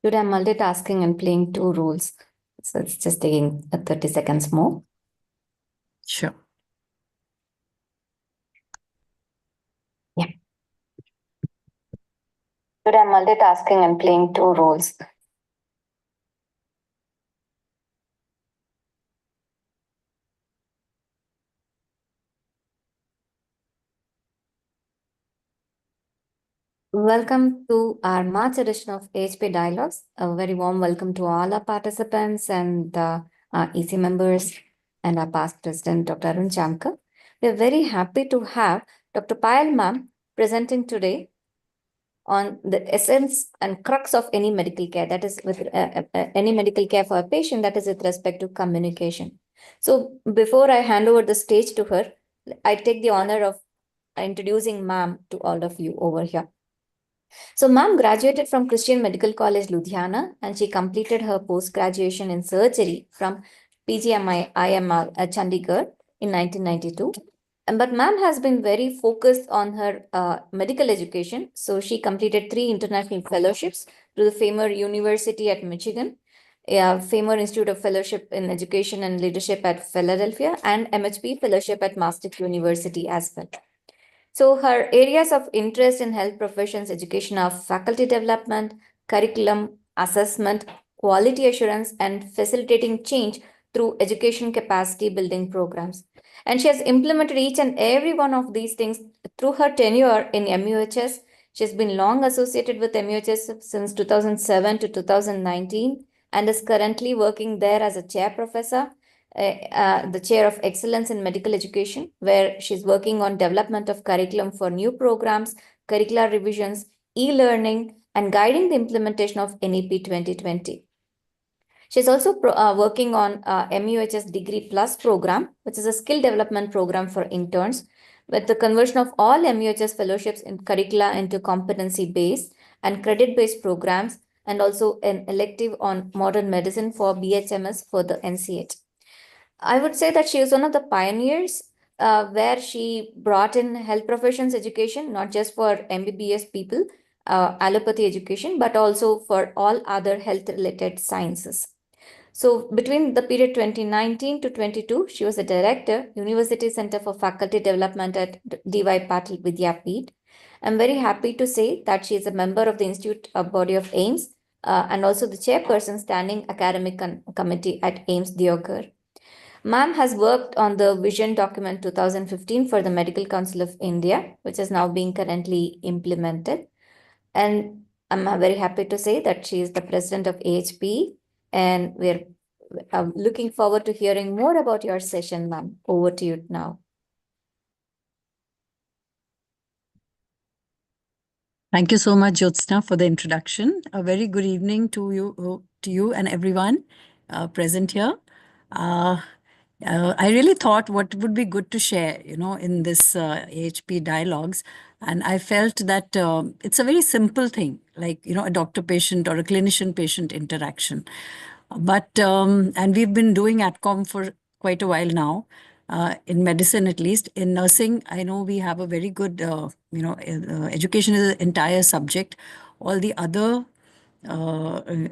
Today I'm multitasking and playing two roles. So it's just taking 30 seconds more. Sure. Yeah. Today I'm multitasking and playing two roles. Welcome to our March edition of HP Dialogues. A very warm welcome to all our participants and our EC members and our past president, Dr. Arun Chamkar. We are very happy to have Dr. Payal ma'am presenting today on the essence and crux of any medical care, that is with any medical care for a patient, that is with respect to communication. So before I hand over the stage to her, I take the honor of introducing ma'am to all of you over here. So, ma'am graduated from Christian Medical College, Ludhiana, and she completed her post graduation in surgery from PGMI IMR Chandigarh in 1992. But ma'am has been very focused on her medical education. So, she completed 3 international fellowships through the Famer University at Michigan, Famer Institute of Fellowship in Education and Leadership at Philadelphia, and MHP Fellowship at Maastricht University as well. So her areas of interest in health professions education are faculty development, curriculum, assessment, quality assurance, and facilitating change through education capacity building programs. And she has implemented each and every one of these things through her tenure in MUHS. She has been long associated with MUHS since 2007 to 2019 and is currently working there as a chair professor, the chair of excellence in medical education, where she's working on development of curriculum for new programs, curricular revisions, e-learning, and guiding the implementation of NEP 2020. She's also working on MUHS Degree Plus program, which is a skill development program for interns, with the conversion of all MUHS fellowships in curricula into competency-based and credit-based programs, and also an elective on modern medicine for BHMS for the NCH. I would say that she is one of the pioneers where she brought in health professions education, not just for MBBS people, allopathy education, but also for all other health related sciences. So between the period 2019 to 22, she was a director, University Center for Faculty Development at D.Y. Patil Vidyapeeth. I'm very happy to say that she is a member of the Institute Body of AIMS and also the chairperson standing academic committee at AIMS Deoghar. Ma'am has worked on the Vision Document 2015 for the Medical Council of India, which is now being currently implemented. And I'm very happy to say that she is the president of AHP, and we're looking forward to hearing more about your session, ma'am. Over to you now. Thank you so much, Jyotsna, for the introduction. A very good evening to you and everyone present here. I really thought what would be good to share, in this AHP dialogues. And I felt that it's a very simple thing, like, a doctor-patient or a clinician-patient interaction. But, and we've been doing ATCOM for quite a while now, in medicine at least. In nursing, I know we have a very good, education is an entire subject. All the other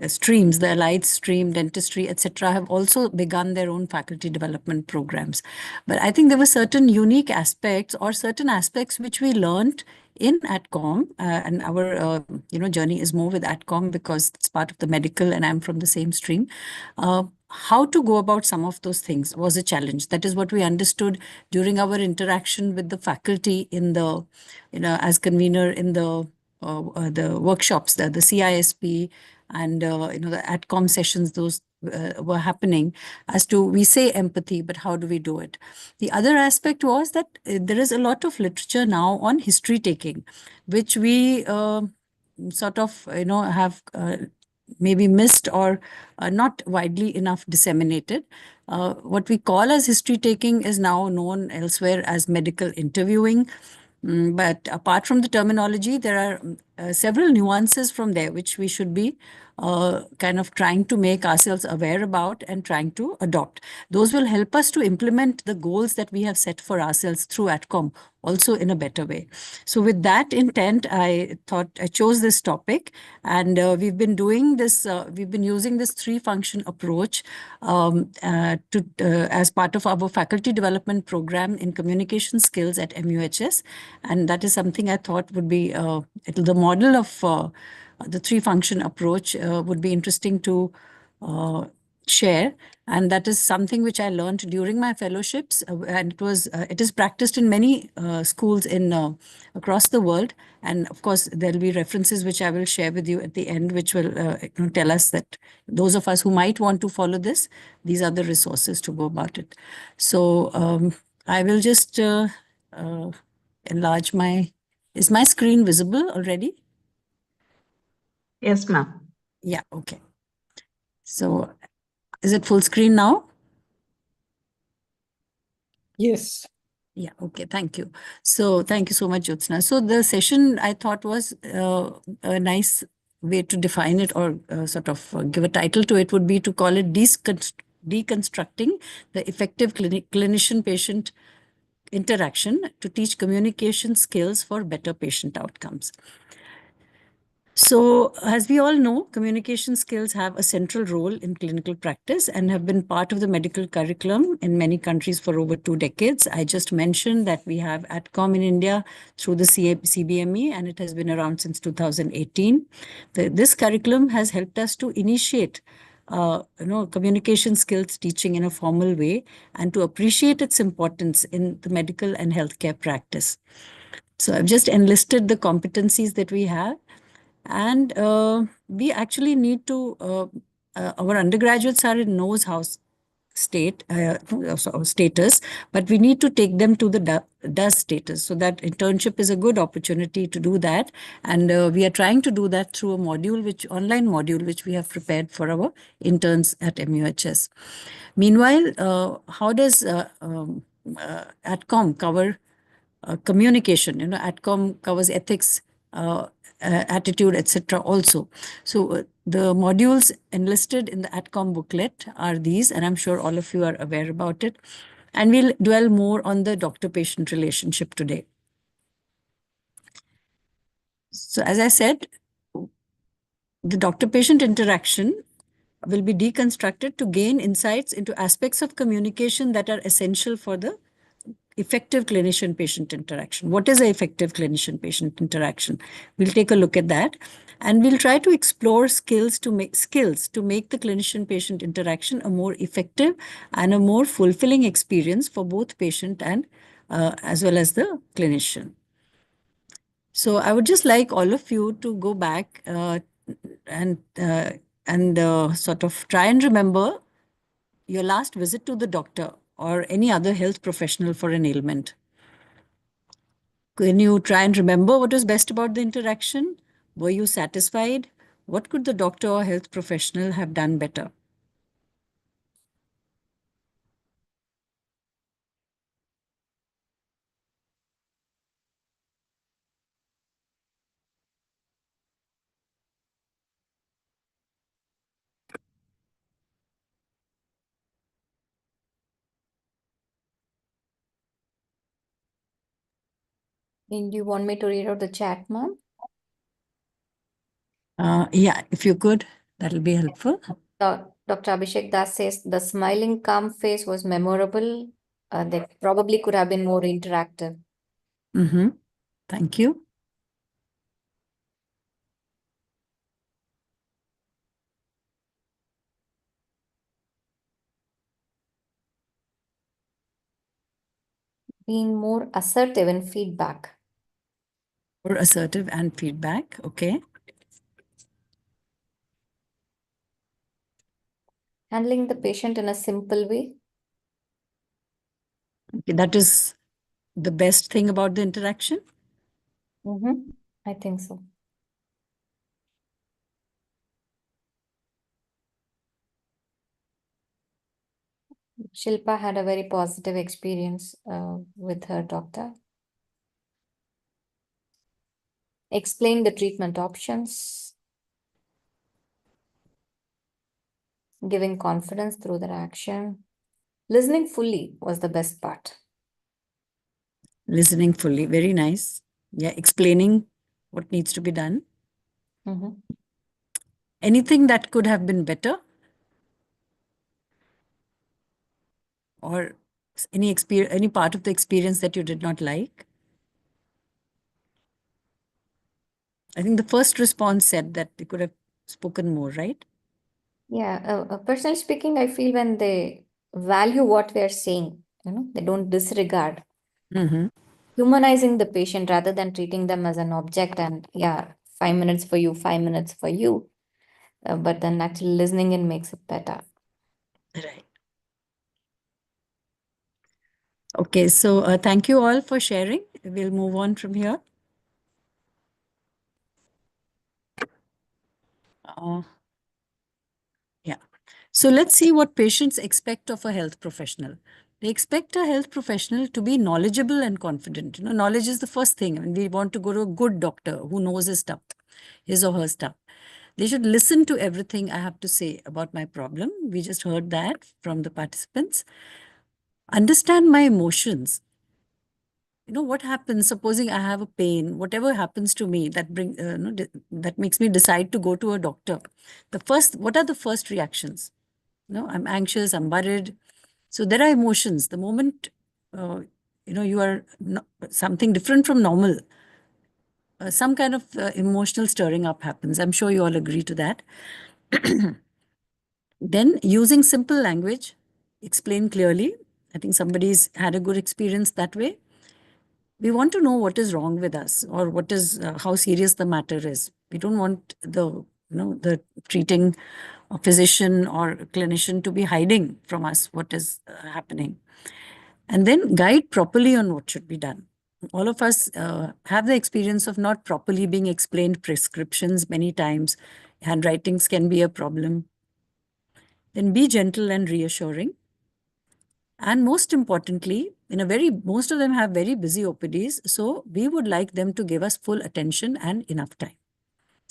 streams, the allied stream, dentistry, etc., have also begun their own faculty development programs. But I think there were certain unique aspects or certain aspects which we learned in ATCOM, and our journey is more with ATCOM because it's part of the medical and I'm from the same stream. How to go about some of those things was a challenge. That is what we understood during our interaction with the faculty in the, as convener in the workshops, the CISP and the ATCOM sessions, those were happening as to, we say empathy, but how do we do it? The other aspect was that there is a lot of literature now on history taking, which we sort of have maybe missed or not widely enough disseminated. What we call as history taking is now known elsewhere as medical interviewing. But apart from the terminology, there are several nuances from there, which we should be kind of trying to make ourselves aware about and trying to adopt. Those will help us to implement the goals that we have set for ourselves through ATCOM also in a better way. So with that intent, I thought I chose this topic, and we've been doing this, we've been using this three-function approach as part of our faculty development program in communication skills at MUHS. And that is something I thought would be, the model of the three-function approach would be interesting to share. And that is something which I learned during my fellowships, and it is practiced in many schools in across the world. And of course, there'll be references which I will share with you at the end, which will tell us that those of us who might want to follow this, these are the resources to go about it. So I will just enlarge my. Is my screen visible already? Yes, ma'am. Yeah. Okay. So, is it full screen now? Yes. Yeah, okay, thank you. So thank you so much, Jyotsna. So the session I thought was a nice way to define it, or sort of give a title to it, would be to call it Deconstructing the Effective Clinician-Patient Interaction to Teach Communication Skills for Better Patient Outcomes. So, as we all know, communication skills have a central role in clinical practice and have been part of the medical curriculum in many countries for over 2 decades. I just mentioned that we have ATCOM in India through the CBME, and it has been around since 2018. This curriculum has helped us to initiate communication skills teaching in a formal way and to appreciate its importance in the medical and healthcare practice. So I've just enlisted the competencies that we have. And we actually need to, our undergraduates are in nose house status, but we need to take them to the does status. So that internship is a good opportunity to do that. And we are trying to do that through a online module, which we have prepared for our interns at MUHS. Meanwhile, how does ATCOM cover communication? ATCOM covers ethics, attitude, etc. also. So the modules enlisted in the ATCOM booklet are these, and I'm sure all of you are aware about it. And we'll dwell more on the doctor-patient relationship today. So as I said, the doctor-patient interaction will be deconstructed to gain insights into aspects of communication that are essential for the effective clinician-patient interaction. What is an effective clinician-patient interaction? We'll take a look at that, and we'll try to explore skills to make the clinician-patient interaction a more effective and a more fulfilling experience for both patient and as well as the clinician. So I would just like all of you to go back and sort of try and remember your last visit to the doctor or any other health professional for an ailment. Can you try and remember what was best about the interaction? Were you satisfied? What could the doctor or health professional have done better? Do you want me to read out the chat, ma'am? Yeah, if you could, that'll be helpful. Dr. Abhishek Das says the smiling, calm face was memorable. They probably could have been more interactive. Thank you. Being more assertive in feedback. More assertive and feedback. Okay. Handling the patient in a simple way. Okay, that is the best thing about the interaction. I think so. Shilpa had a very positive experience with her doctor. Explain the treatment options, giving confidence through their action. Listening fully was the best part. Listening fully, very nice. Yeah, explaining what needs to be done. Mhm. Anything that could have been better? Or any part of the experience that you did not like? I think the first response said that they could have spoken more, right? Yeah, personally speaking, I feel when they value what we are saying, they don't disregard, Mm-hmm. humanizing the patient rather than treating them as an object and, yeah, 5 minutes for you, 5 minutes for you. But then actually listening in makes it better. Right. Okay, so thank you all for sharing. We'll move on from here. Uh, yeah. So let's see what patients expect of a health professional. They expect a health professional to be knowledgeable and confident. Knowledge is the first thing. I mean, we want to go to a good doctor who knows his stuff, his or her stuff. They should listen to everything I have to say about my problem. We just heard that from the participants. Understand my emotions. What happens, supposing I have a pain, whatever happens to me that makes me decide to go to a doctor. What are the first reactions? I'm anxious, I'm worried. So there are emotions. The moment, you are something different from normal, some kind of emotional stirring up happens. I'm sure you all agree to that. Then using simple language, explain clearly. I think somebody's had a good experience that way. We want to know what is wrong with us or how serious the matter is. We don't want the treating physician or clinician to be hiding from us what is happening. And then guide properly on what should be done. All of us have the experience of not properly being explained prescriptions many times. Handwritings can be a problem. Then be gentle and reassuring. And most importantly, most of them have very busy OPDs, so we would like them to give us full attention and enough time.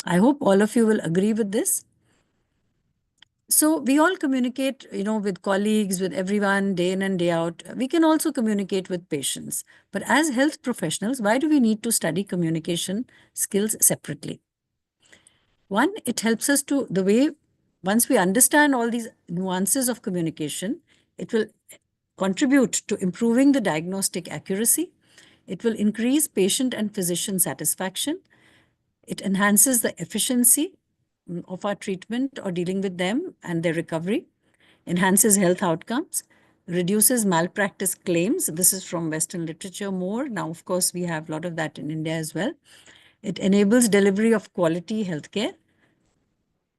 I hope all of you will agree with this. So we all communicate, with colleagues, with everyone, day in and day out. We can also communicate with patients. But as health professionals, why do we need to study communication skills separately? One, it helps us once we understand all these nuances of communication, it will contribute to improving the diagnostic accuracy. It will increase patient and physician satisfaction. It enhances the efficiency of our treatment or dealing with them and their recovery, enhances health outcomes, reduces malpractice claims. This is from Western literature more. Now, of course, we have a lot of that in India as well. It enables delivery of quality healthcare.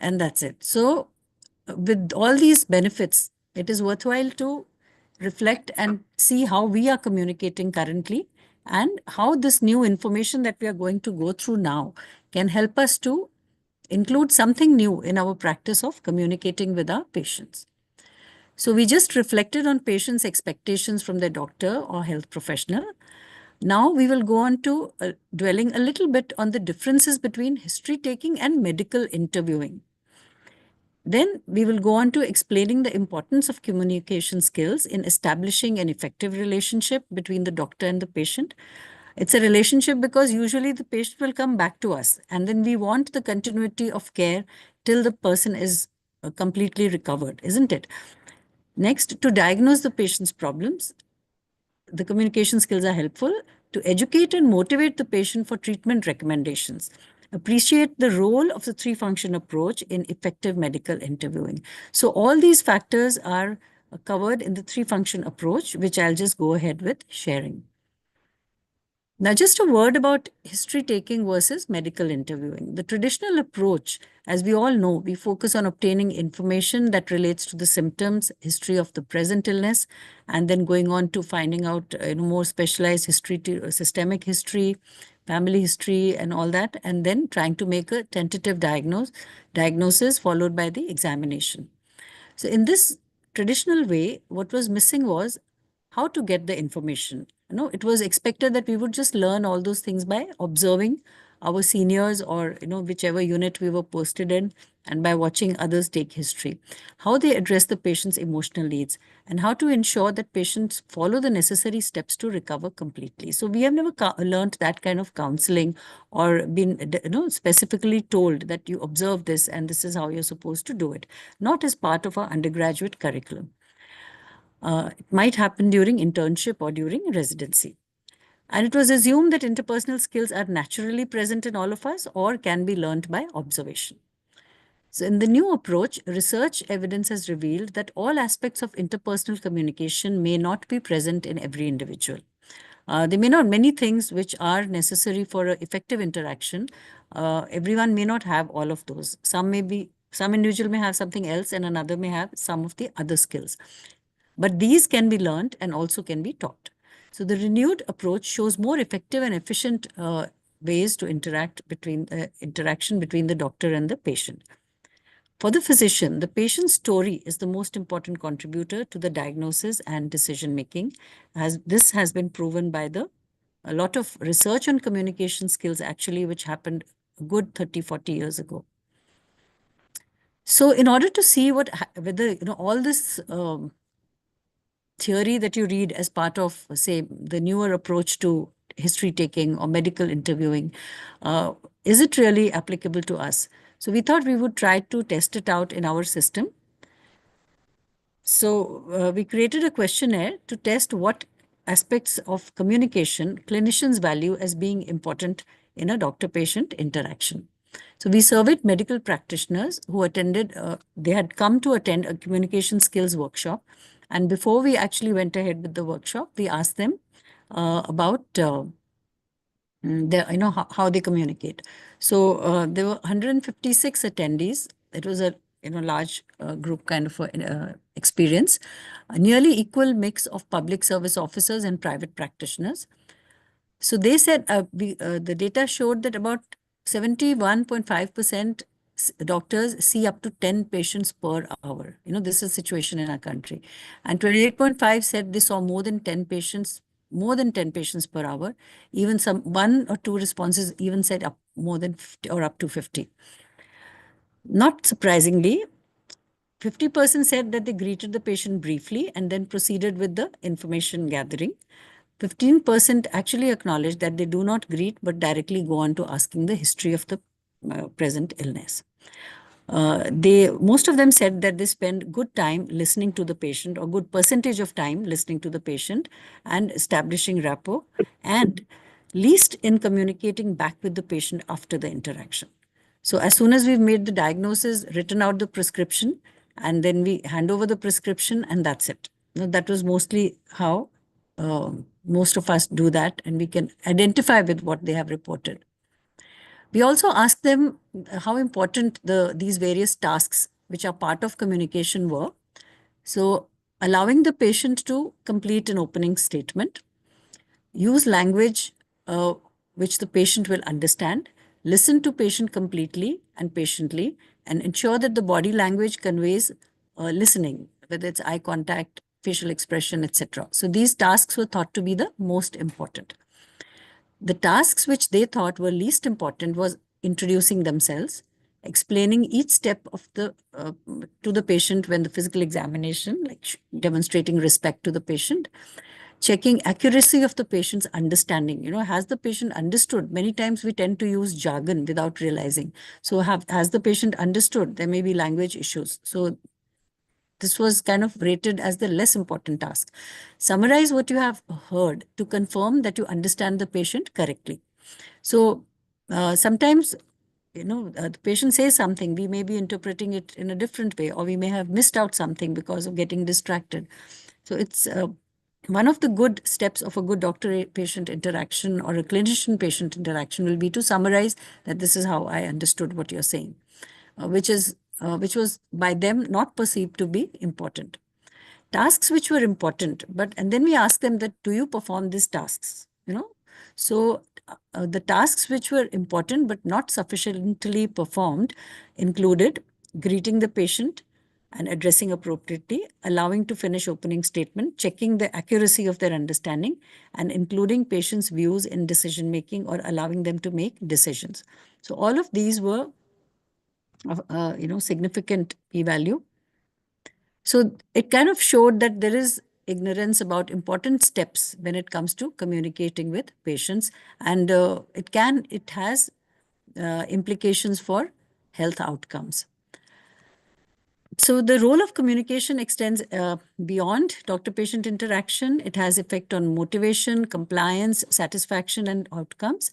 And that's it. So with all these benefits, it is worthwhile to reflect and see how we are communicating currently and how this new information that we are going to go through now can help us to include something new in our practice of communicating with our patients. So we just reflected on patients' expectations from their doctor or health professional. Now we will go on to dwelling a little bit on the differences between history taking and medical interviewing. Then we will go on to explaining the importance of communication skills in establishing an effective relationship between the doctor and the patient. It's a relationship because usually the patient will come back to us, and then we want the continuity of care till the person is completely recovered, isn't it? Next, to diagnose the patient's problems, the communication skills are helpful to educate and motivate the patient for treatment recommendations. Appreciate the role of the three-function approach in effective medical interviewing. So all these factors are covered in the three-function approach, which I'll just go ahead with sharing. Now, just a word about history taking versus medical interviewing. The traditional approach, as we all know, we focus on obtaining information that relates to the symptoms, history of the present illness, and then going on to finding out more specialized history, systemic history, family history, and all that, and then trying to make a tentative diagnosis followed by the examination. So in this traditional way, what was missing was how to get the information. It was expected that we would just learn all those things by observing our seniors or whichever unit we were posted in, and by watching others take history, how they address the patient's emotional needs, and how to ensure that patients follow the necessary steps to recover completely. So we have never learned that kind of counseling or been specifically told that you observe this and this is how you're supposed to do it, not as part of our undergraduate curriculum. It might happen during internship or during residency. And it was assumed that interpersonal skills are naturally present in all of us or can be learned by observation. So, in the new approach, research evidence has revealed that all aspects of interpersonal communication may not be present in every individual. There may not many things which are necessary for effective interaction. Everyone may not have all of those. Some individual may have something else, and another may have some of the other skills. But these can be learned and also can be taught. So the renewed approach shows more effective and efficient ways to interaction between the doctor and the patient. For the physician, the patient's story is the most important contributor to the diagnosis and decision making, as this has been proven by a lot of research on communication skills actually, which happened a good 30, 40 years ago. So in order to see whether all this theory that you read as part of, say, the newer approach to history taking or medical interviewing, is it really applicable to us? So we thought we would try to test it out in our system. So we created a questionnaire to test what aspects of communication clinicians value as being important in a doctor-patient interaction. So we surveyed medical practitioners who attended, they had come to attend a communication skills workshop. And before we actually went ahead with the workshop, we asked them about how they communicate. So there were 156 attendees. It was a large group kind of experience. A nearly equal mix of public service officers and private practitioners. So they said the data showed that about 71.5% doctors see up to 10 patients per hour. This is a situation in our country. And 28.5 said they saw more than 10 patients per hour. Even some one or two responses even said more than 50 or up to 50. Not surprisingly, 50% said that they greeted the patient briefly and then proceeded with the information gathering. 15% actually acknowledged that they do not greet but directly go on to asking the history of the present illness. Most of them said that they spend good time listening to the patient, or good percentage of time listening to the patient and establishing rapport, and least in communicating back with the patient after the interaction. So as soon as we've made the diagnosis, written out the prescription, and then we hand over the prescription, and that's it. That was mostly how most of us do that, and we can identify with what they have reported. We also asked them how important these various tasks, which are part of communication, were. So allowing the patient to complete an opening statement, use language which the patient will understand, listen to patient completely and patiently, and ensure that the body language conveys listening, whether it's eye contact, facial expression, etc. So these tasks were thought to be the most important. The tasks which they thought were least important was introducing themselves, explaining each step of to the patient when the physical examination, like demonstrating respect to the patient, checking accuracy of the patient's understanding. Has the patient understood? Many times we tend to use jargon without realizing. So has the patient understood? There may be language issues. So this was kind of rated as the less important task. Summarize what you have heard to confirm that you understand the patient correctly. So sometimes, the patient says something, we may be interpreting it in a different way, or we may have missed out something because of getting distracted. So it's one of the good steps of a good doctor-patient interaction or a clinician-patient interaction will be to summarize that this is how I understood what you're saying, which was by them not perceived to be important. Tasks which were important, and then we ask them that, do you perform these tasks? So the tasks which were important but not sufficiently performed included greeting the patient, and addressing appropriately, allowing to finish opening statement, checking the accuracy of their understanding, and including patients' views in decision making or allowing them to make decisions. So all of these were of significant p-value. So it kind of showed that there is ignorance about important steps when it comes to communicating with patients, and it has implications for health outcomes. So the role of communication extends beyond doctor-patient interaction. It has effect on motivation, compliance, satisfaction, and outcomes.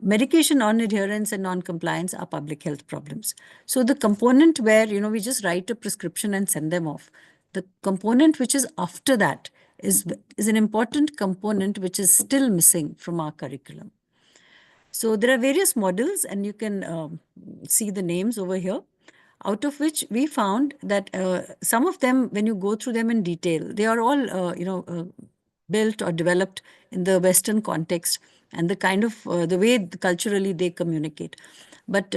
Medication non-adherence and non-compliance are public health problems. So the component where, we just write a prescription and send them off. The component which is after that is an important component which is still missing from our curriculum. So there are various models, and you can see the names over here, out of which we found that some of them, when you go through them in detail, they are all, built or developed in the Western context and the kind of the way culturally they communicate. But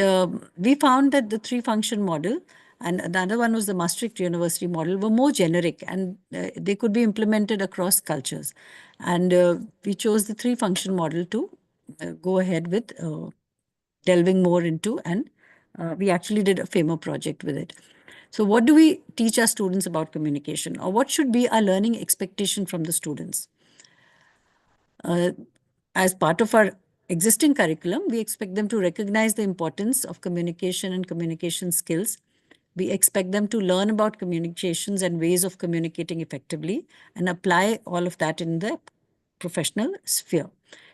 we found that the three-function model and another one was the Maastricht University model were more generic, and they could be implemented across cultures. And we chose the three-function model to go ahead with delving more into, and we actually did a FAMO project with it. So what do we teach our students about communication, or what should be our learning expectation from the students? As part of our existing curriculum, we expect them to recognize the importance of communication and communication skills. We expect them to learn about communications and ways of communicating effectively and apply all of that in the professional sphere.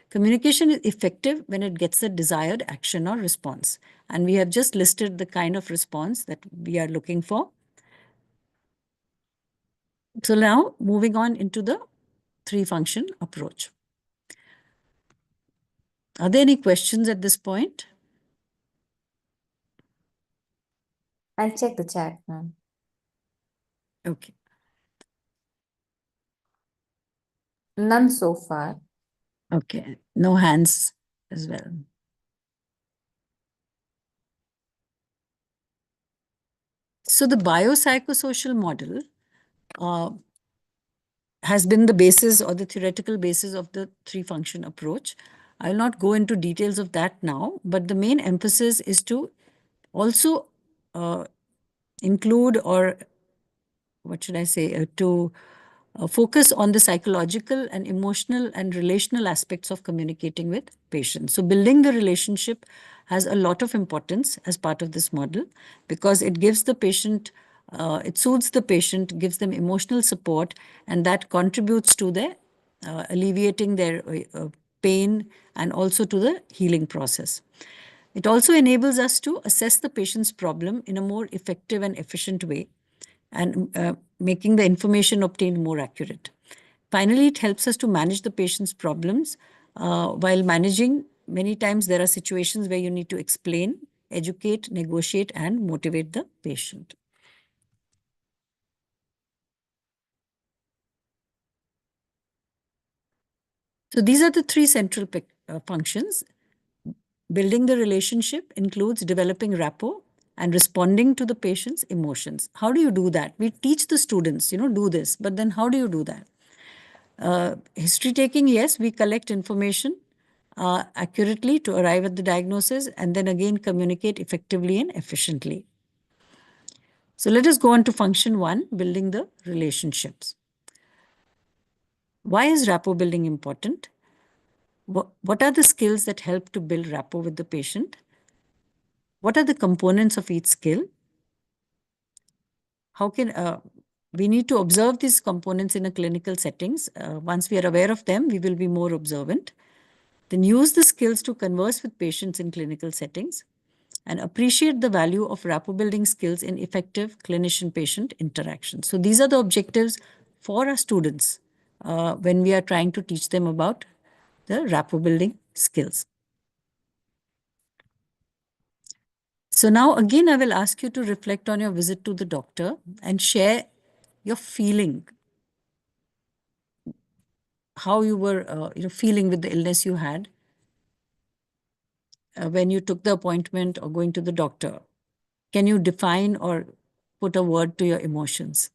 Communication is effective when it gets the desired action or response. And we have just listed the kind of response that we are looking for. So now moving on into the three-function approach. Are there any questions at this point? I'll check the chat, ma'am. Okay. None so far. Okay. No hands as well. So the biopsychosocial model has been the basis or the theoretical basis of the three-function approach. I'll not go into details of that now, but the main emphasis is to also include, or what should I say, to focus on the psychological and emotional and relational aspects of communicating with patients. So building the relationship has a lot of importance as part of this model, because it gives the patient, it soothes the patient, gives them emotional support, and that contributes to their alleviating their pain and also to the healing process. It also enables us to assess the patient's problem in a more effective and efficient way, and making the information obtained more accurate. Finally, it helps us to manage the patient's problems. While managing, many times there are situations where you need to explain, educate, negotiate, and motivate the patient. So these are the three central functions. Building the relationship includes developing rapport and responding to the patient's emotions. How do you do that? We teach the students, do this, but then how do you do that? History taking, yes, we collect information accurately to arrive at the diagnosis, and then again communicate effectively and efficiently. So let us go on to function 1, building the relationships. Why is rapport building important? What are the skills that help to build rapport with the patient? What are the components of each skill? How can we need to observe these components in a clinical settings? Once we are aware of them, we will be more observant. Then use the skills to converse with patients in clinical settings, and appreciate the value of rapport building skills in effective clinician-patient interaction. So these are the objectives for our students when we are trying to teach them about the rapport building skills. So now again, I will ask you to reflect on your visit to the doctor and share your feeling, how you were feeling with the illness you had when you took the appointment or going to the doctor. Can you define or put a word to your emotions.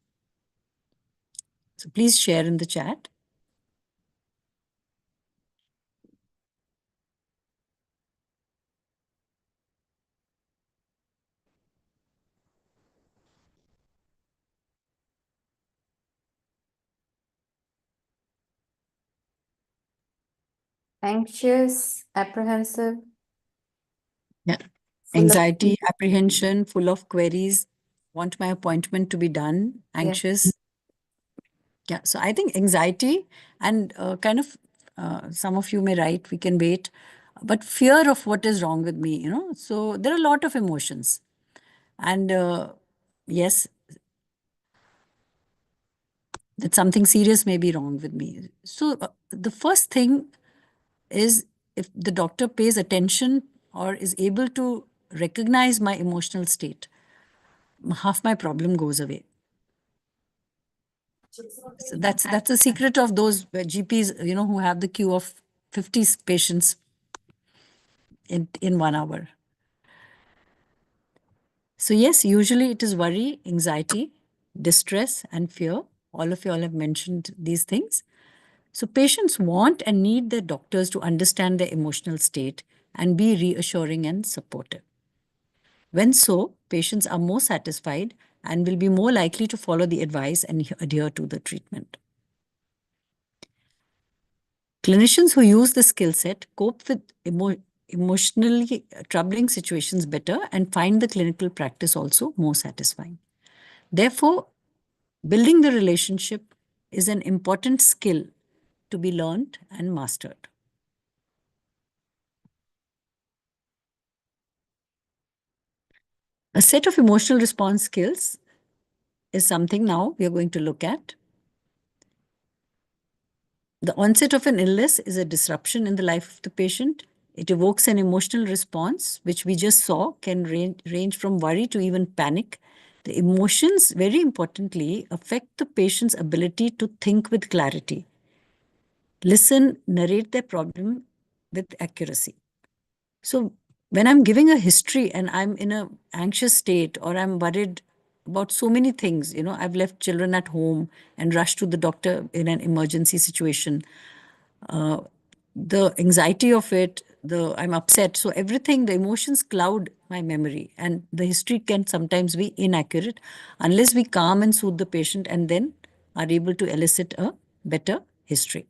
So please share in the chat. Anxious, apprehensive. Yeah. Full of, Anxiety, apprehension, full of queries, want my appointment to be done, yeah. anxious. Yeah, so I think anxiety and some of you may write, we can wait, but fear of what is wrong with me, So there are a lot of emotions. And yes, that something serious may be wrong with me. So the first thing is, if the doctor pays attention or is able to recognize my emotional state, half my problem goes away. So that's the secret of those GPs, who have the queue of 50 patients in 1 hour. So yes, usually it is worry, anxiety, distress, and fear. All of you all have mentioned these things. So patients want and need their doctors to understand their emotional state and be reassuring and supportive. When so, patients are more satisfied and will be more likely to follow the advice and adhere to the treatment. Clinicians who use the skill set cope with emotionally troubling situations better and find the clinical practice also more satisfying. Therefore, building the relationship is an important skill to be learned and mastered. A set of emotional response skills is something now we are going to look at. The onset of an illness is a disruption in the life of the patient. It evokes an emotional response, which we just saw can range from worry to even panic. The emotions, very importantly, affect the patient's ability to think with clarity, listen, narrate their problem with accuracy. So when I'm giving a history and I'm in an anxious state or I'm worried about so many things, I've left children at home and rushed to the doctor in an emergency situation. The anxiety of it, I'm upset. So everything, the emotions cloud my memory, and the history can sometimes be inaccurate unless we calm and soothe the patient and then are able to elicit a better history.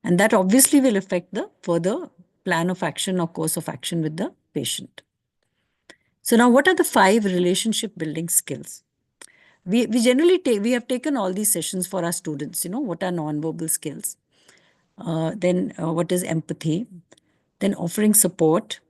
And that obviously will affect the further plan of action or course of action with the patient. So now, what are the 5 relationship building skills? We generally we have taken all these sessions for our students. What are nonverbal skills? Then what is empathy? Then offering support,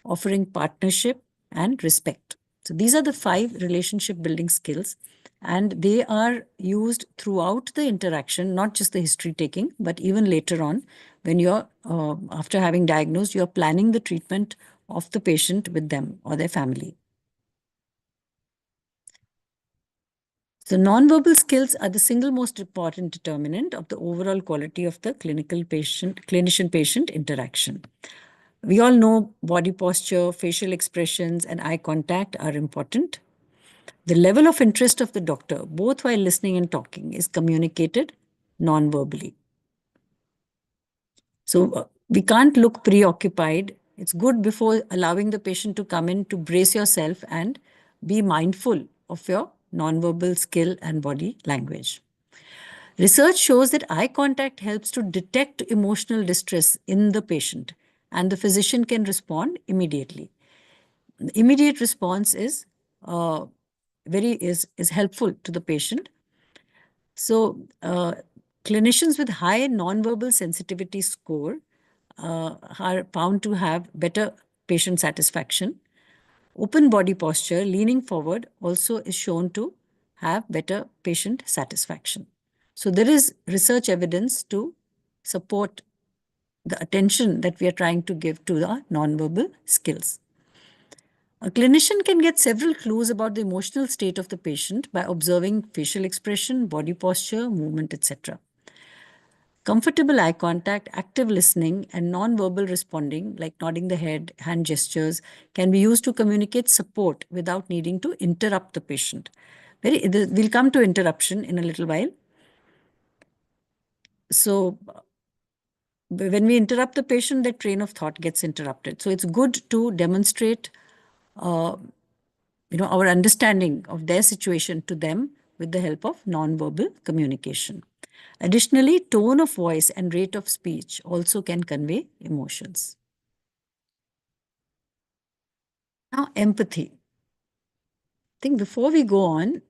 offering partnership, and respect. So these are the 5 relationship building skills, and they are used throughout the interaction, not just the history taking, but even later on when you're, after having diagnosed, you're planning the treatment of the patient with them or their family. So nonverbal skills are the single most important determinant of the overall quality of the clinician-patient interaction. We all know body posture, facial expressions, and eye contact are important. The level of interest of the doctor, both while listening and talking, is communicated non-verbally. So we can't look preoccupied. It's good before allowing the patient to come in to brace yourself and be mindful of your non-verbal skill and body language. Research shows that eye contact helps to detect emotional distress in the patient, and the physician can respond immediately. The immediate response is is helpful to the patient. So clinicians with high nonverbal sensitivity score are found to have better patient satisfaction. Open body posture, leaning forward, also is shown to have better patient satisfaction. So there is research evidence to support the attention that we are trying to give to the nonverbal skills. A clinician can get several clues about the emotional state of the patient by observing facial expression, body posture, movement, etc. Comfortable eye contact, active listening, and non-verbal responding, like nodding the head, hand gestures, can be used to communicate support without needing to interrupt the patient. We'll come to interruption in a little while. So when we interrupt the patient, their train of thought gets interrupted. So it's good to demonstrate our understanding of their situation to them with the help of non-verbal communication. Additionally, tone of voice and rate of speech also can convey emotions. Now, empathy. I think before we go on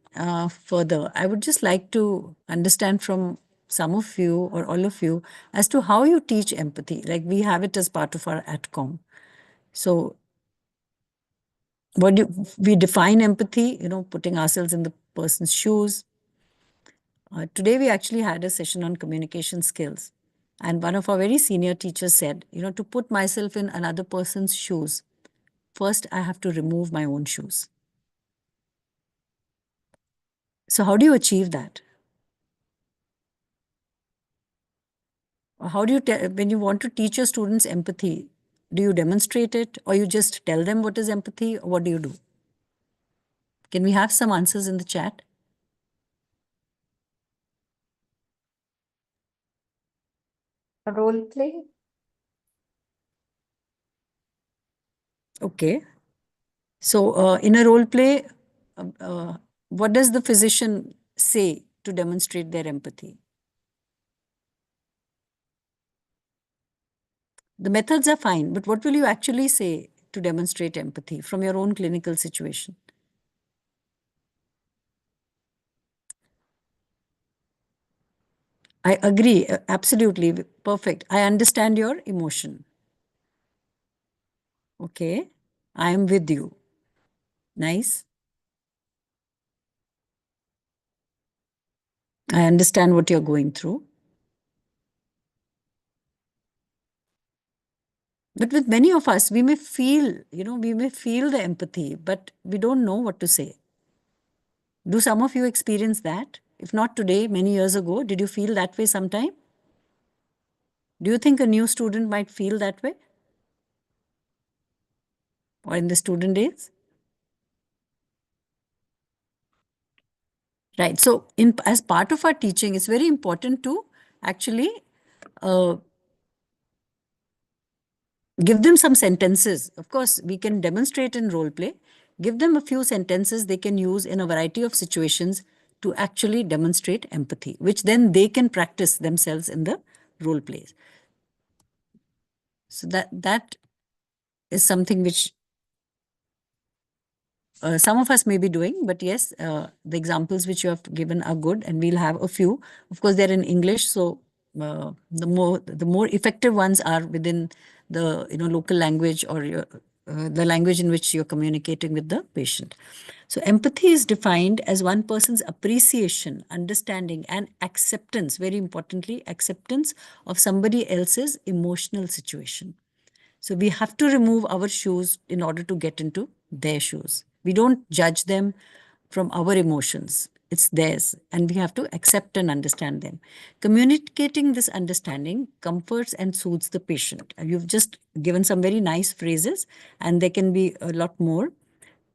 further, I would just like to understand from some of you or all of you as to how you teach empathy. Like we have it as part of our ATCOM. So we define empathy, putting ourselves in the person's shoes. Today, we actually had a session on communication skills. And one of our very senior teachers said, to put myself in another person's shoes, first I have to remove my own shoes. So how do you achieve that? How do you when you want to teach your students empathy, do you demonstrate it or you just tell them what is empathy, or what do you do? Can we have some answers in the chat? Role play. Okay. So in a role play, what does the physician say to demonstrate their empathy? The methods are fine, but what will you actually say to demonstrate empathy from your own clinical situation? I agree, absolutely, perfect. I understand your emotion. Okay, I am with you. Nice. I understand what you're going through. But with many of us, we may feel the empathy, but we don't know what to say. Do some of you experience that? If not today, many years ago, did you feel that way sometime? Do you think a new student might feel that way? Or in the student days? Right. So, as part of our teaching, it's very important to actually give them some sentences. Of course, we can demonstrate in role play. Give them a few sentences they can use in a variety of situations to actually demonstrate empathy, which then they can practice themselves in the role plays. So that is something which some of us may be doing, but yes, the examples which you have given are good, and we'll have a few. Of course, they're in English, so the more effective ones are within the local language or the language in which you're communicating with the patient. So empathy is defined as one person's appreciation, understanding, and acceptance. Very importantly, acceptance of somebody else's emotional situation. So we have to remove our shoes in order to get into their shoes. We don't judge them from our emotions. It's theirs, and we have to accept and understand them. Communicating this understanding comforts and soothes the patient. You've just given some very nice phrases, and there can be a lot more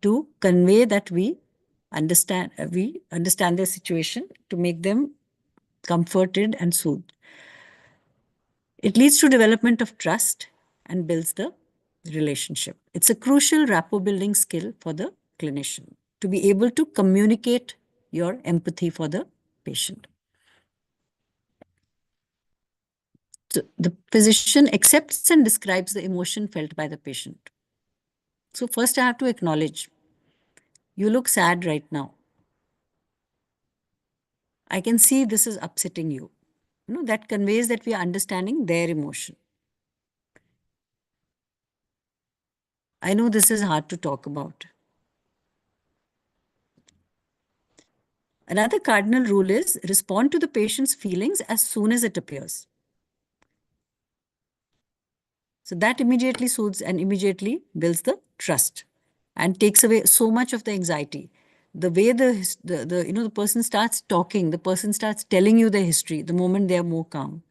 to convey that we understand their situation, to make them comforted and soothed. It leads to development of trust and builds the relationship. It's a crucial rapport building skill for the clinician to be able to communicate your empathy for the patient. So the physician accepts and describes the emotion felt by the patient. So first I have to acknowledge, you look sad right now. I can see this is upsetting you. That conveys that we are understanding their emotion. I know this is hard to talk about. Another cardinal rule is respond to the patient's feelings as soon as it appears. So that immediately soothes and immediately builds the trust and takes away so much of the anxiety. The way the person starts talking, the person starts telling you the history, the moment they are more calm.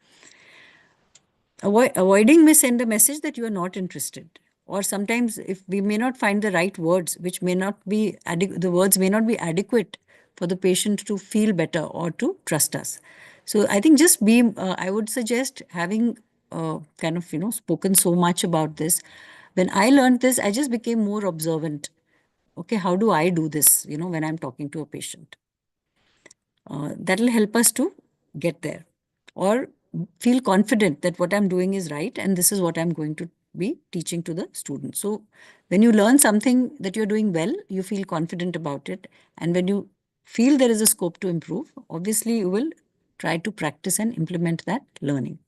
Avoiding may send a message that you are not interested. Or sometimes, if we may not find the right words, which may not be the words may not be adequate for the patient to feel better or to trust us. So I think just be. I would suggest having kind of spoken so much about this. When I learned this, I just became more observant. Okay, how do I do this? When I'm talking to a patient, that'll help us to get there or feel confident that what I'm doing is right and this is what I'm going to be teaching to the students. So when you learn something that you're doing well, you feel confident about it. And when you feel there is a scope to improve, obviously you will try to practice and implement that learning.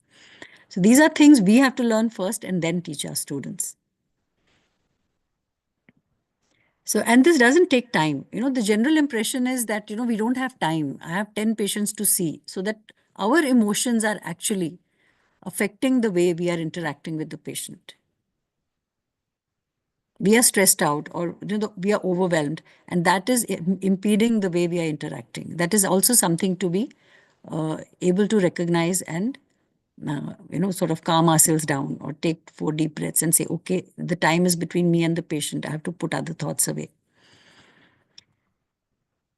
So these are things we have to learn first and then teach our students. So, and this doesn't take time. The general impression is that, we don't have time. I have 10 patients to see. So that our emotions are actually affecting the way we are interacting with the patient. We are stressed out or we are overwhelmed, and that is impeding the way we are interacting. That is also something to be able to recognize and sort of calm ourselves down or take 4 deep breaths and say, okay, the time is between me and the patient. I have to put other thoughts away.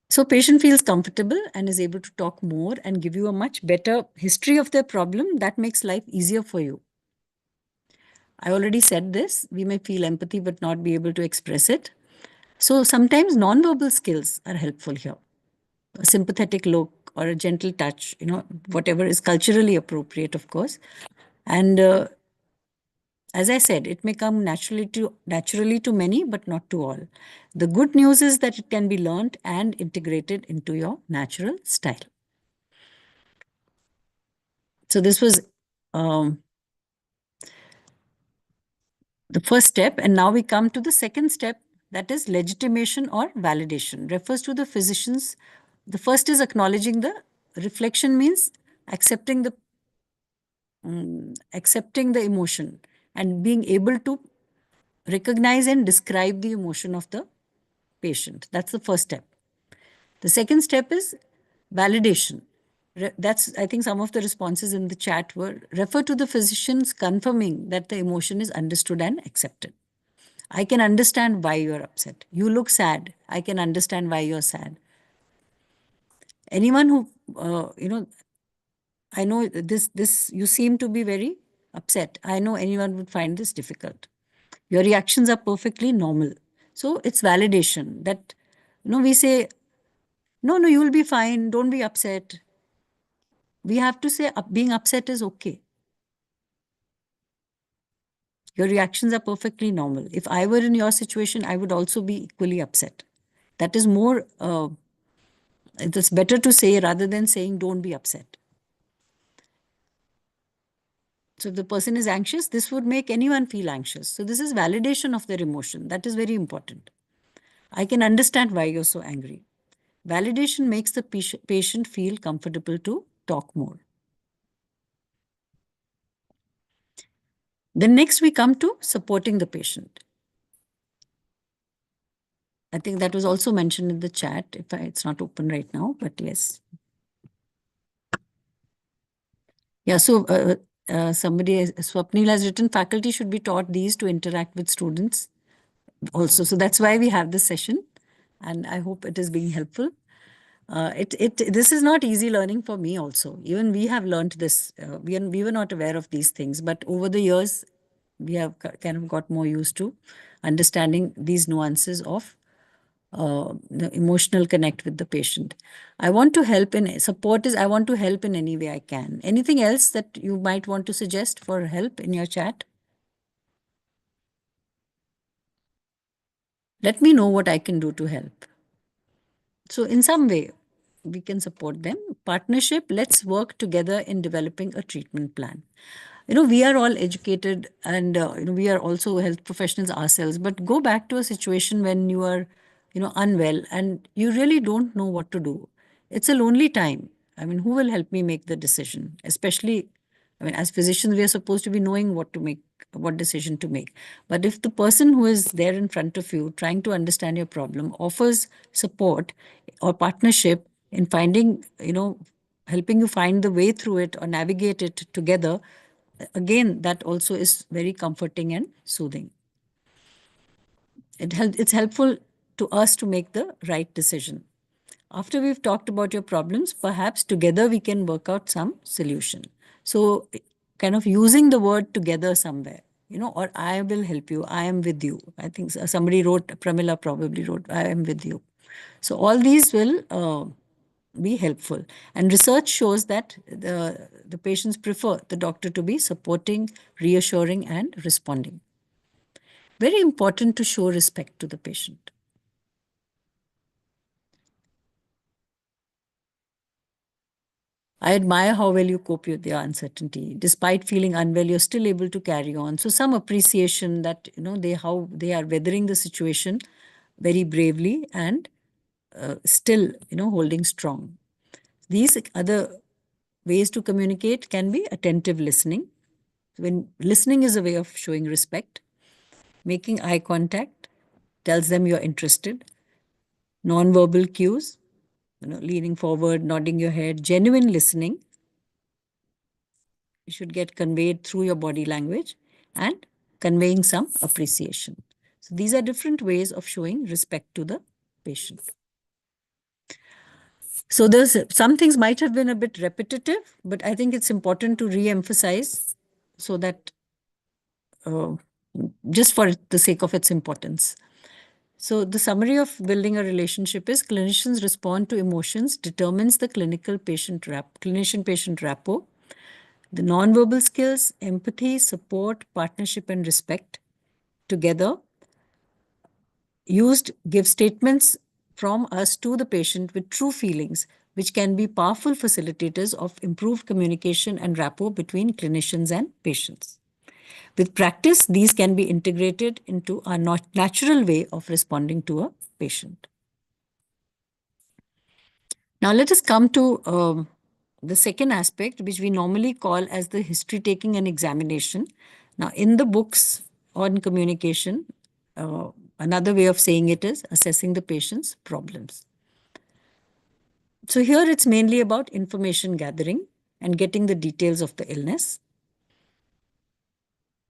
So patient feels comfortable and is able to talk more and give you a much better history of their problem. That makes life easier for you. I already said this. We may feel empathy but not be able to express it. So sometimes nonverbal skills are helpful here. A sympathetic look or a gentle touch, whatever is culturally appropriate, of course. And as I said, it may come naturally to many, but not to all. The good news is that it can be learned and integrated into your natural style. So this was the first step. And now we come to the second step, that is legitimation or validation. Refers to the physicians. The first is acknowledging the reflection, means accepting the emotion and being able to recognize and describe the emotion of the patient. That's the first step. The second step is validation. That's, I think, some of the responses in the chat were refer to the physicians confirming that the emotion is understood and accepted. I can understand why you're upset. You look sad. I can understand why you're sad. Anyone who, I know this, you seem to be very upset. I know anyone would find this difficult. Your reactions are perfectly normal. So it's validation that, we say, no, you'll be fine. Don't be upset. We have to say being upset is okay. Your reactions are perfectly normal. If I were in your situation, I would also be equally upset. That is more, it's better to say rather than saying don't be upset. So if the person is anxious, this would make anyone feel anxious. So this is validation of their emotion. That is very important. I can understand why you're so angry. Validation makes the patient feel comfortable to talk more. Then next we come to supporting the patient. I think that was also mentioned in the chat. It's not open right now, but yes. Yeah, so Swapnil has written, faculty should be taught these to interact with students also. So that's why we have this session, and I hope it is being helpful. This is not easy learning for me also. Even we have learned this. We were not aware of these things, but over the years, we have kind of got more used to understanding these nuances of the emotional connect with the patient. I want to help in support is I want to help in any way I can. Anything else that you might want to suggest for help in your chat? Let me know what I can do to help. So in some way, we can support them. Partnership, let's work together in developing a treatment plan. We are all educated and, we are also health professionals ourselves, but go back to a situation when you are, unwell and you really don't know what to do. It's a lonely time. I mean, who will help me make the decision? Especially, as physicians, we are supposed to be knowing what decision to make. But if the person who is there in front of you, trying to understand your problem, offers support or partnership in finding, helping you find the way through it or navigate it together, again, that also is very comforting and soothing. It's helpful to us to make the right decision. After we've talked about your problems, perhaps together we can work out some solution. So kind of using the word together somewhere, or I will help you, I am with you. I think somebody wrote, Pramila probably wrote, I am with you. So all these will be helpful. And research shows that the patients prefer the doctor to be supporting, reassuring, and responding. Very important to show respect to the patient. I admire how well you cope with your uncertainty. Despite feeling unwell, you're still able to carry on. So some appreciation that, how they are weathering the situation very bravely and still, holding strong. These other ways to communicate can be attentive listening. When listening is a way of showing respect, making eye contact tells them you're interested. Non-verbal cues, leaning forward, nodding your head, genuine listening should get conveyed through your body language and conveying some appreciation. So these are different ways of showing respect to the patient. So there's some things might have been a bit repetitive, but I think it's important to re-emphasize so that just for the sake of its importance. So the summary of building a relationship is clinicians respond to emotions, determines the clinician-patient rapport, the nonverbal skills, empathy, support, partnership, and respect together used give statements from us to the patient with true feelings, which can be powerful facilitators of improved communication and rapport between clinicians and patients. With practice, these can be integrated into our natural way of responding to a patient. Now, let us come to the second aspect, which we normally call as the history taking and examination. Now, in the books on communication, another way of saying it is assessing the patient's problems. So here it's mainly about information gathering and getting the details of the illness.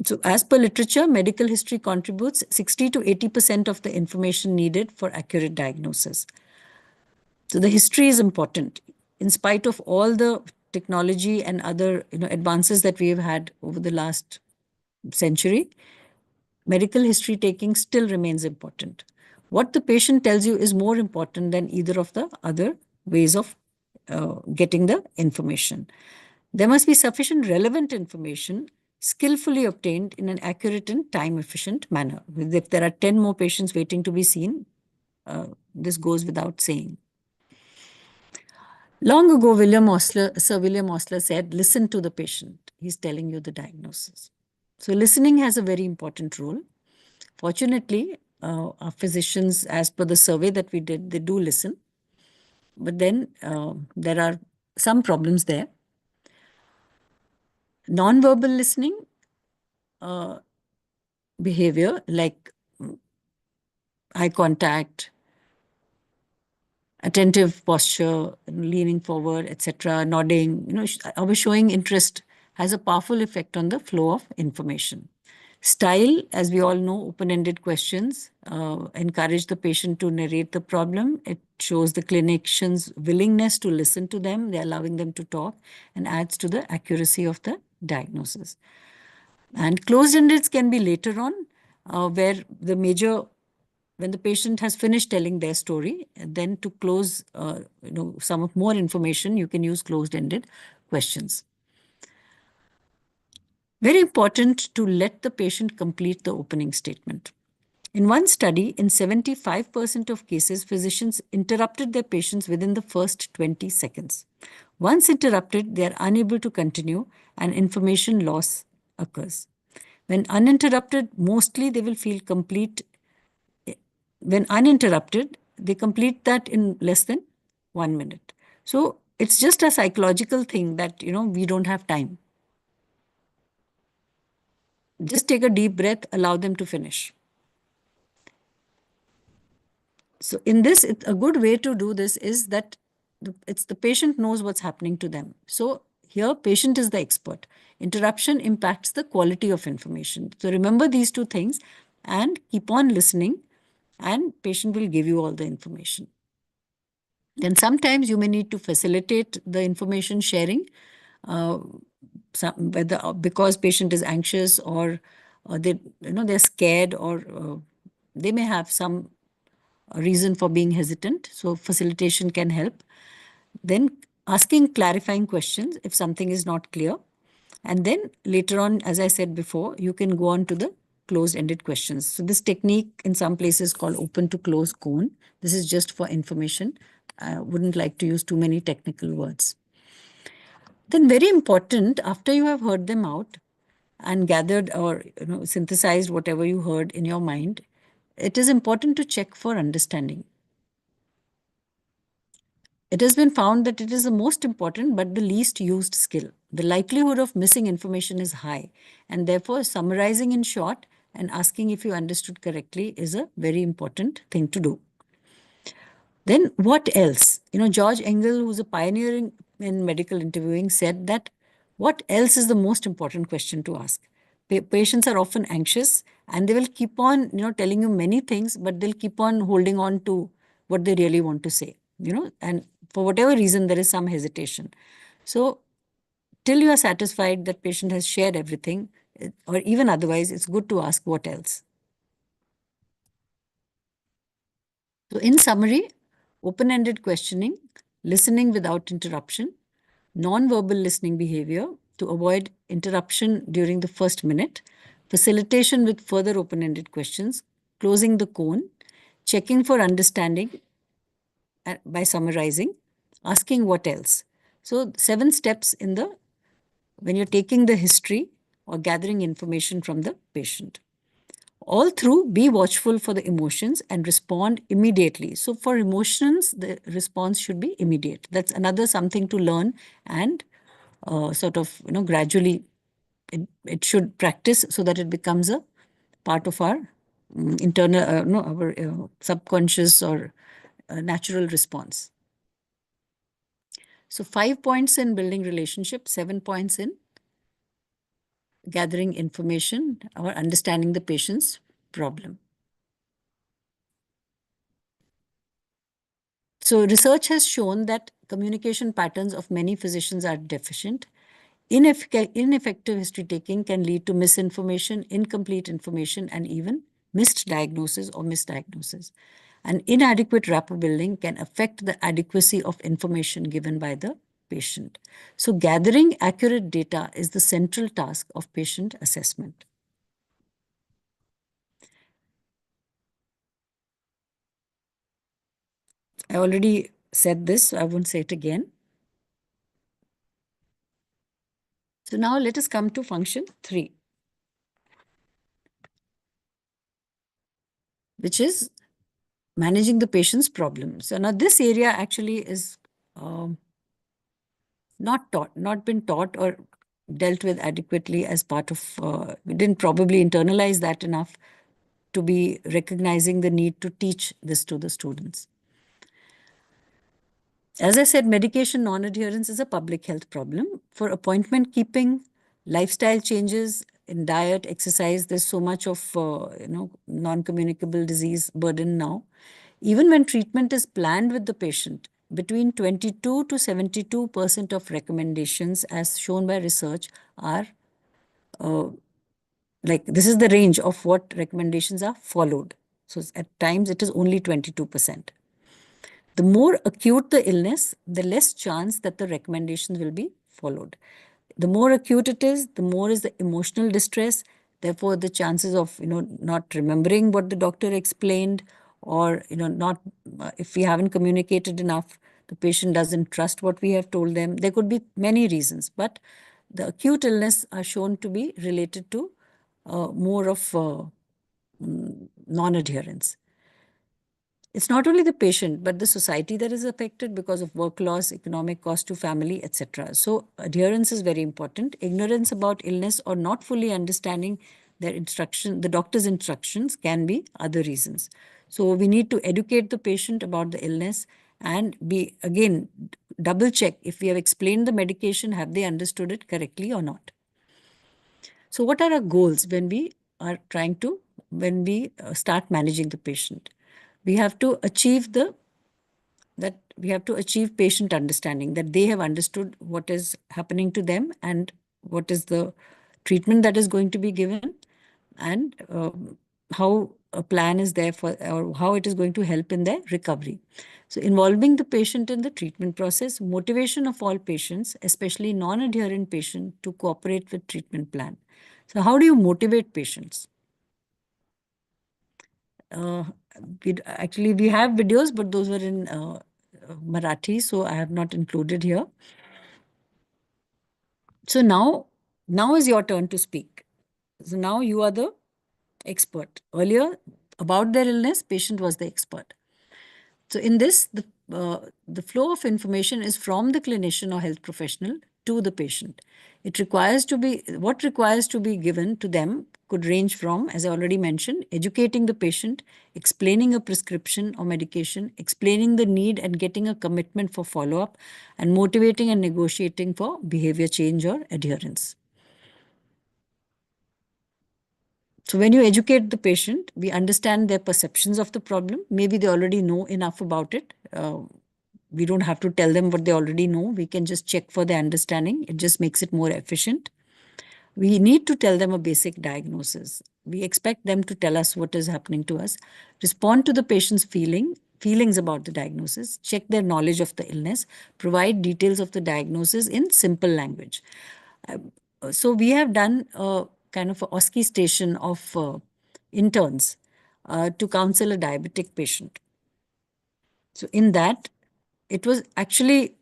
So as per literature, medical history contributes 60 to 80% of the information needed for accurate diagnosis. So the history is important. In spite of all the technology and other advances that we have had over the last century, medical history taking still remains important. What the patient tells you is more important than either of the other ways of getting the information. There must be sufficient relevant information skillfully obtained in an accurate and time-efficient manner. If there are 10 more patients waiting to be seen, this goes without saying. Long ago, Sir William Osler said, listen to the patient. He's telling you the diagnosis. So listening has a very important role. Fortunately, our physicians, as per the survey that we did, they do listen. But then there are some problems there. Non-verbal listening behavior like eye contact, attentive posture, leaning forward, etc., nodding, always showing interest has a powerful effect on the flow of information. Style, as we all know, open-ended questions encourage the patient to narrate the problem. It shows the clinician's willingness to listen to them. They're allowing them to talk and adds to the accuracy of the diagnosis. And closed-endeds can be later on, where when the patient has finished telling their story, then to close, some of more information, you can use closed-ended questions. Very important to let the patient complete the opening statement. In one study, in 75% of cases, physicians interrupted their patients within the first 20 seconds. Once interrupted, they are unable to continue and information loss occurs. When uninterrupted, mostly they will feel complete. When uninterrupted, they complete that in less than 1 minute. So it's just a psychological thing that, we don't have time. Just take a deep breath, allow them to finish. So in this, a good way to do this is that the patient knows what's happening to them. So here patient is the expert. Interruption impacts the quality of information. So remember these two things and keep on listening, and patient will give you all the information. Then sometimes you may need to facilitate the information sharing, whether because patient is anxious or they're scared, or they may have some reason for being hesitant. So facilitation can help. Then asking clarifying questions if something is not clear. And then later on, as I said before, you can go on to the closed-ended questions. So this technique in some places called open to close cone. This is just for information. I wouldn't like to use too many technical words. Then very important, after you have heard them out and gathered or synthesized whatever you heard in your mind, it is important to check for understanding. It has been found that it is the most important but the least used skill. The likelihood of missing information is high, and therefore summarizing in short and asking if you understood correctly is a very important thing to do. Then what else? George Engel, who's a pioneer in medical interviewing, said that what else is the most important question to ask? Patients are often anxious and they will keep on, telling you many things, but they'll keep on holding on to what they really want to say, and for whatever reason, there is some hesitation. So till you are satisfied that patient has shared everything, or even otherwise, it's good to ask what else. So in summary, open-ended questioning, listening without interruption, non-verbal listening behavior to avoid interruption during the first minute, facilitation with further open-ended questions, closing the cone, checking for understanding by summarizing, asking what else. So 7 steps when you're taking the history or gathering information from the patient. All through, be watchful for the emotions and respond immediately. So for emotions, the response should be immediate. That's another something to learn and sort of, gradually it should practice so that it becomes a part of our internal, no, our subconscious or natural response. So 5 points in building relationships, 7 points in gathering information or understanding the patient's problem. So research has shown that communication patterns of many physicians are deficient. Ineffective history taking can lead to misinformation, incomplete information, and even missed diagnosis or misdiagnosis. And inadequate rapport building can affect the adequacy of information given by the patient. So gathering accurate data is the central task of patient assessment. I already said this, so I won't say it again. So now let us come to function 3, which is managing the patient's problems. So now this area actually is not been taught or dealt with adequately as part of, we didn't probably internalize that enough to be recognizing the need to teach this to the students. As I said, medication non-adherence is a public health problem. For appointment keeping, lifestyle changes in diet, exercise, there's so much of non-communicable disease burden now. Even when treatment is planned with the patient, between 22 to 72% of recommendations, as shown by research, are this is the range of what recommendations are followed. So at times it is only 22%. The more acute the illness, the less chance that the recommendations will be followed. The more acute it is, the more is the emotional distress. Therefore, the chances of not remembering what the doctor explained, or not if we haven't communicated enough, the patient doesn't trust what we have told them. There could be many reasons, but the acute illness are shown to be related to more of non-adherence. It's not only the patient, but the society that is affected because of work loss, economic cost to family, etc. So adherence is very important. Ignorance about illness or not fully understanding the doctor's instructions can be other reasons. So we need to educate the patient about the illness and we again double check if we have explained the medication, have they understood it correctly or not. So what are our goals when we are trying to, when we start managing the patient? We have to achieve patient understanding, that they have understood what is happening to them and what is the treatment that is going to be given, and how a plan is there for, or how it is going to help in their recovery. So involving the patient in the treatment process, motivation of all patients, especially non-adherent patient, to cooperate with treatment plan. So how do you motivate patients? Uh, we have videos, but those were in Marathi, so I have not included here. So now is your turn to speak. So now you are the expert. Earlier, about their illness, patient was the expert. So in this, the flow of information is from the clinician or health professional to the patient. What requires to be given to them could range from, as I already mentioned, educating the patient, explaining a prescription or medication, explaining the need and getting a commitment for follow-up, and motivating and negotiating for behavior change or adherence. So when you educate the patient, we understand their perceptions of the problem. Maybe they already know enough about it. We don't have to tell them what they already know. We can just check for their understanding. It just makes it more efficient. We need to tell them a basic diagnosis. We expect them to tell us what is happening to us, respond to the patient's feelings about the diagnosis, check their knowledge of the illness, provide details of the diagnosis in simple language. So we have done a kind of a OSCE station of interns to counsel a diabetic patient. So in that, it was actually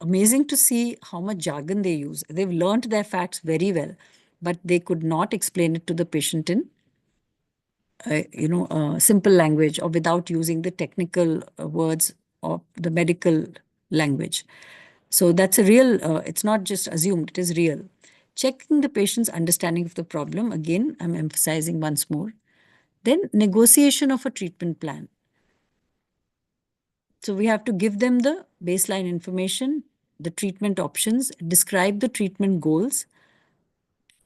amazing to see how much jargon they use. They've learned their facts very well, but they could not explain it to the patient in simple language or without using the technical words of the medical language. So that's a real, it's not just assumed, it is real. Checking the patient's understanding of the problem, again, I'm emphasizing once more. Then negotiation of a treatment plan. So we have to give them the baseline information, the treatment options, describe the treatment goals,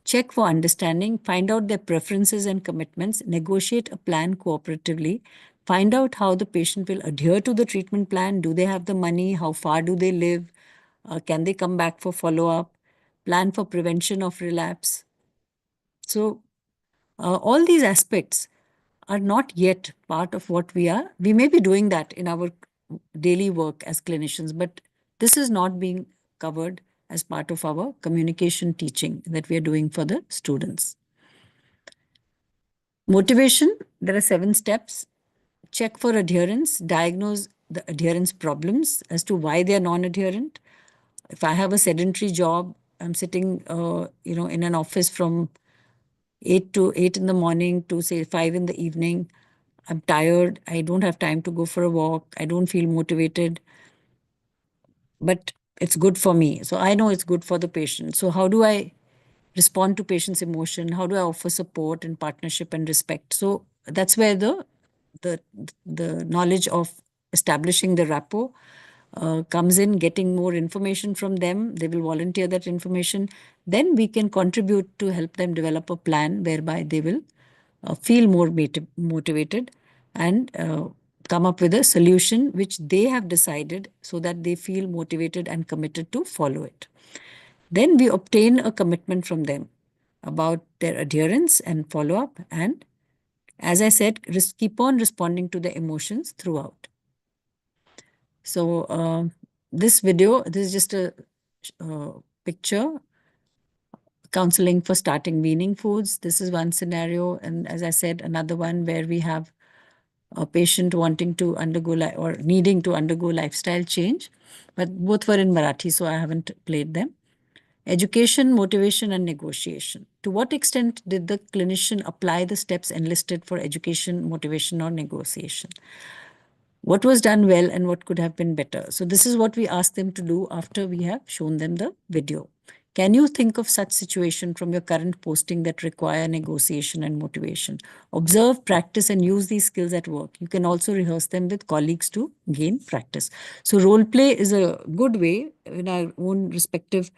check for understanding, find out their preferences and commitments, negotiate a plan cooperatively, find out how the patient will adhere to the treatment plan. Do they have the money? How far do they live? Can they come back for follow-up? Plan for prevention of relapse. So all these aspects are not yet part of what we are. We may be doing that in our daily work as clinicians, but this is not being covered as part of our communication teaching that we are doing for the students. Motivation, there are 7 steps. Check for adherence, diagnose the adherence problems as to why they are non-adherent. If I have a sedentary job, I'm sitting in an office from 8 in the morning to say 5 in the evening. I'm tired. I don't have time to go for a walk. I don't feel motivated. But it's good for me. So I know it's good for the patient. So how do I respond to patient's emotion? How do I offer support and partnership and respect? So that's where the knowledge of establishing the rapport comes in, getting more information from them. They will volunteer that information. Then we can contribute to help them develop a plan whereby they will feel more motivated and come up with a solution which they have decided so that they feel motivated and committed to follow it. Then we obtain a commitment from them about their adherence and follow-up, and as I said, keep on responding to the emotions throughout. So this video, this is just a picture. Counseling for starting weaning foods. This is one scenario. And as I said, another one where we have a patient wanting to undergo or needing to undergo lifestyle change. But both were in Marathi, so I haven't played them. Education, motivation, and negotiation. To what extent did the clinician apply the steps enlisted for education, motivation, or negotiation? What was done well and what could have been better? So this is what we ask them to do after we have shown them the video. Can you think of such situation from your current posting that require negotiation and motivation? Observe, practice, and use these skills at work. You can also rehearse them with colleagues to gain practice. So role play is a good way in our own respective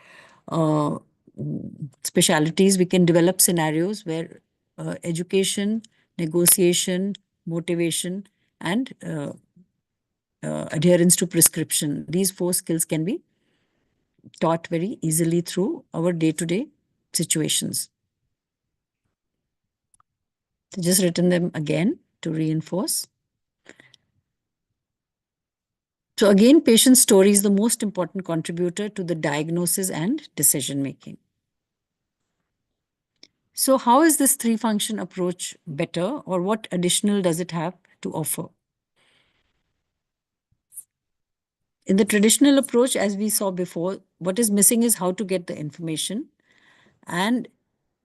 uh, specialities. We can develop scenarios where education, negotiation, motivation, and adherence to prescription. These four skills can be taught very easily through our day-to-day situations. So just written them again to reinforce. So again, patient story is the most important contributor to the diagnosis and decision making. So how is this three-function approach better, or what additional does it have to offer? In the traditional approach, as we saw before, what is missing is how to get the information. And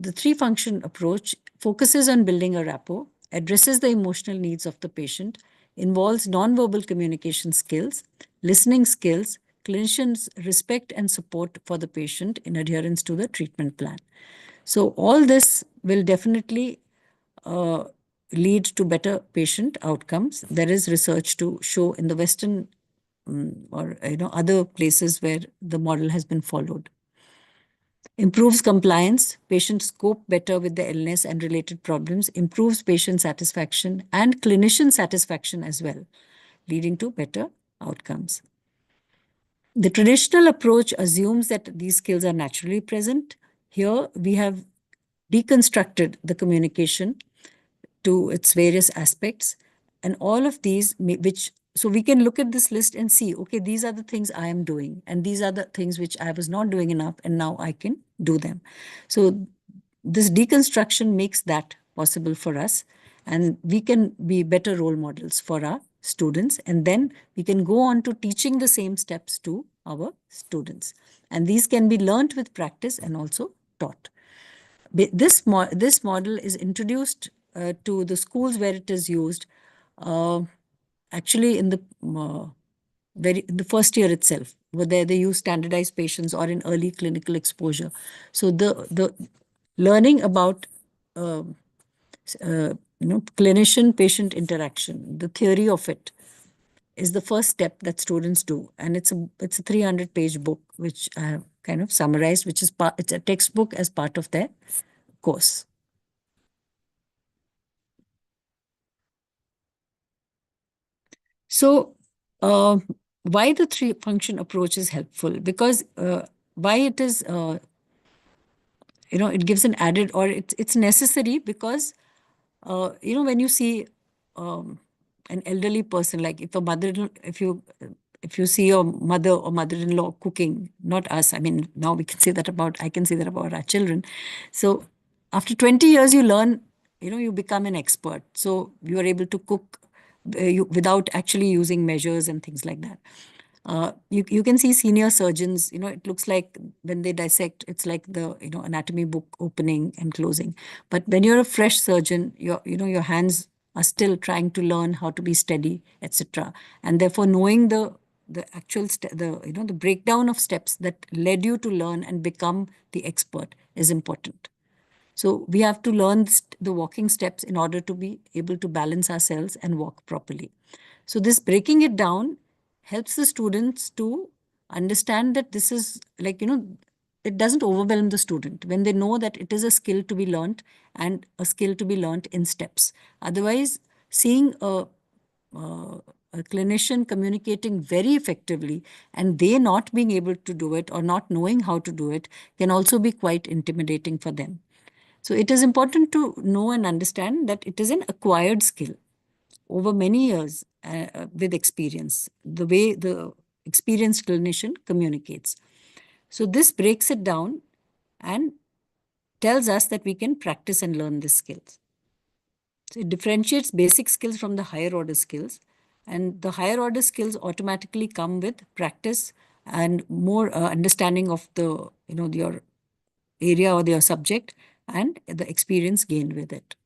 the three-function approach focuses on building a rapport, addresses the emotional needs of the patient, involves nonverbal communication skills, listening skills, clinicians' respect and support for the patient in adherence to the treatment plan. So all this will definitely lead to better patient outcomes. There is research to show in the Western or other places where the model has been followed. Improves compliance, patients cope better with the illness and related problems, improves patient satisfaction and clinician satisfaction as well, leading to better outcomes. The traditional approach assumes that these skills are naturally present. Here we have deconstructed the communication to its various aspects, and all of these so we can look at this list and see, okay, these are the things I am doing, and these are the things which I was not doing enough, and now I can do them. So this deconstruction makes that possible for us, and we can be better role models for our students, and then we can go on to teaching the same steps to our students, and these can be learned with practice and also taught. This model is introduced to the schools where it is used actually in the first year itself, where they use standardized patients or in early clinical exposure. So the learning about clinician-patient interaction, the theory of it, is the first step that students do, and it's a 300-page book which I have kind of summarized, which is it's a textbook as part of their course. So why the three-function approach is helpful? Because why it is, it gives an added, or it's necessary because, when you see an elderly person, like if you see your mother or mother-in-law cooking, not us, I mean, now I can say that about our children. So after 20 years, you learn, you become an expert. So you are able to cook without actually using measures and things like that. You can see senior surgeons, it looks like when they dissect, it's like the, anatomy book opening and closing. But when you're a fresh surgeon, your hands are still trying to learn how to be steady, etc. And therefore, knowing the actual the breakdown of steps that led you to learn and become the expert is important. So we have to learn the walking steps in order to be able to balance ourselves and walk properly. So this breaking it down helps the students to understand that this is like, it doesn't overwhelm the student when they know that it is a skill to be learned and a skill to be learned in steps. Otherwise, seeing a clinician communicating very effectively and they not being able to do it or not knowing how to do it can also be quite intimidating for them. So it is important to know and understand that it is an acquired skill over many years with experience, the way the experienced clinician communicates. So this breaks it down and tells us that we can practice and learn these skills. So it differentiates basic skills from the higher order skills, and the higher order skills automatically come with practice and more understanding of the, your area or your subject and the experience gained with it.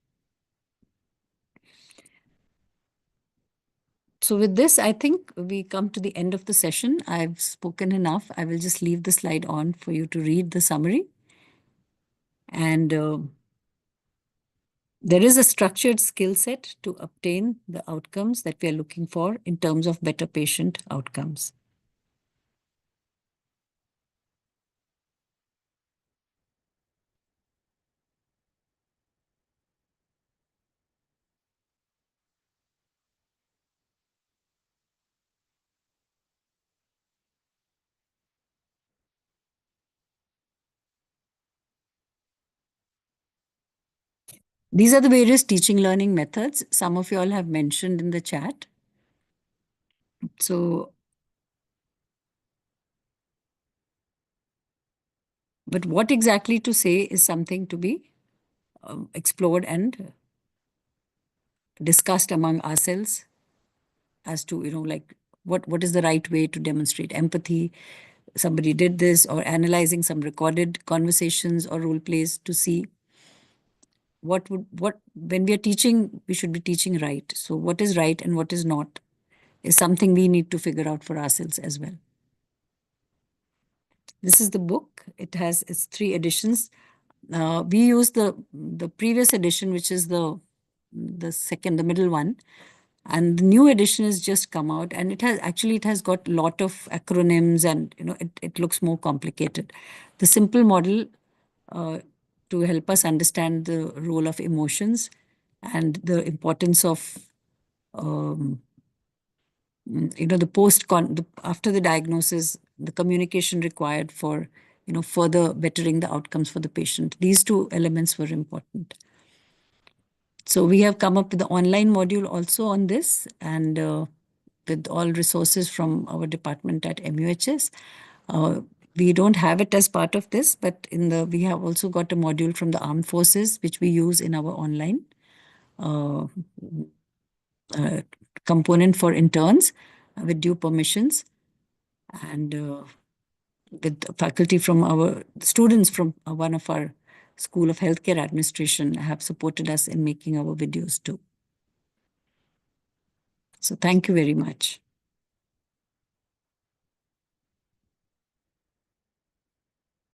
So with this, I think we come to the end of the session. I've spoken enough. I will just leave the slide on for you to read the summary. And there is a structured skill set to obtain the outcomes that we are looking for in terms of better patient outcomes. These are the various teaching learning methods. Some of you all have mentioned in the chat. So, but what exactly to say is something to be explored and discussed among ourselves as to, like what is the right way to demonstrate empathy. Somebody did this, or analyzing some recorded conversations or role plays to see what when we are teaching, we should be teaching right. So what is right and what is not is something we need to figure out for ourselves as well. This is the book. It has its 3 editions. We use the previous edition, which is the middle one, and the new edition has just come out, and it has got a lot of acronyms, and it looks more complicated. The simple model to help us understand the role of emotions and the importance of after the diagnosis, the communication required for further bettering the outcomes for the patient. These 2 elements were important. So we have come up with the online module also on this, and with all resources from our department at MUHS. We don't have it as part of this, but we have also got a module from the armed forces, which we use in our online component for interns with due permissions, and with faculty from our students from one of our School of Healthcare Administration have supported us in making our videos too. So thank you very much.